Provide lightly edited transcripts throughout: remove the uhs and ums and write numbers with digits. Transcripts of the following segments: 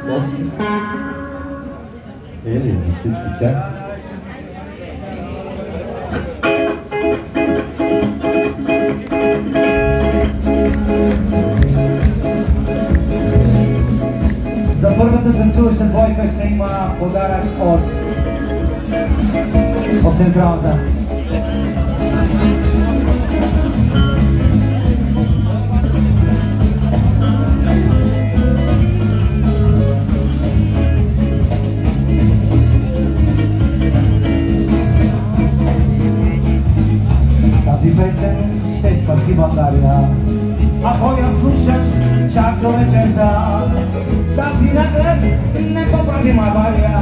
гости. Ели за всички тях. За първата танцуваща двойка ще има подарък от централата. Тази песен ще спаси България. Ако я слушаш чак до вечерта, тази наглед непоправима авария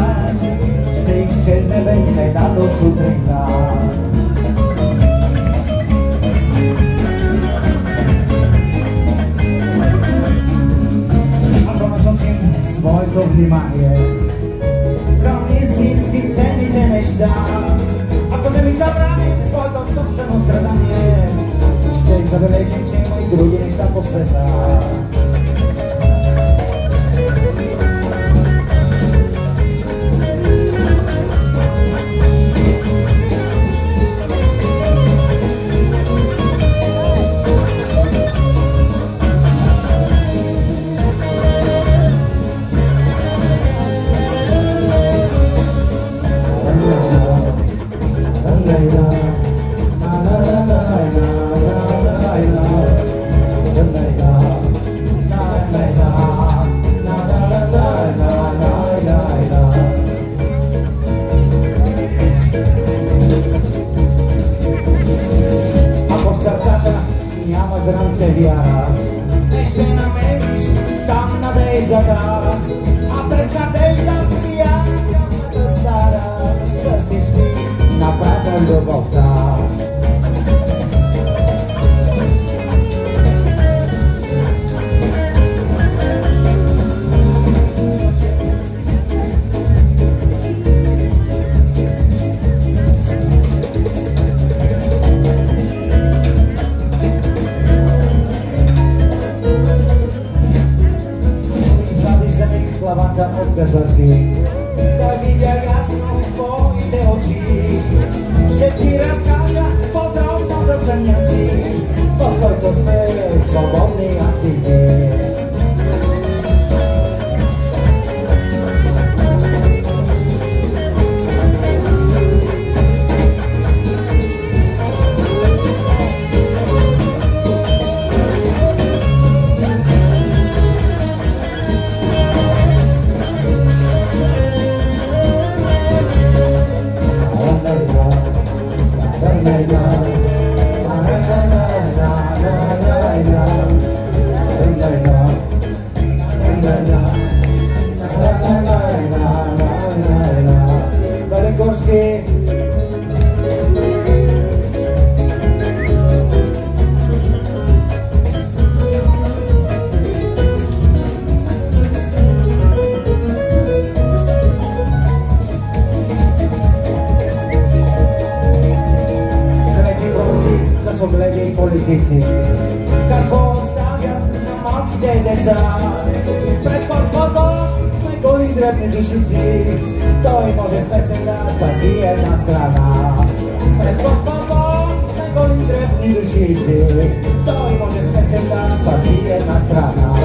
ще изчезне без следа до сутринта. Ако насочим своето внимание към истински ценните неща, ако се ми забравим своето собствено страдание, ще забележим, че има и други неща по света. Ако в сърцата няма зранце вяра, не ще намериш там надеждата, а без надежда приятелната стара, търсиш ти на празна любовта. Главата от газа си, да видя ясно в твоите очи. Ще ти разкажа подробно за съня си, в който сме свободни аз и ти. Горски. Далеки прости да са гледи политици, какво оставят на малките деца. Пред Господ Бог сме голи дребни душици, той може с песен да спаси една страна. Пред Господ Бог сме голи дребни душици, той може с песен да спаси една страна.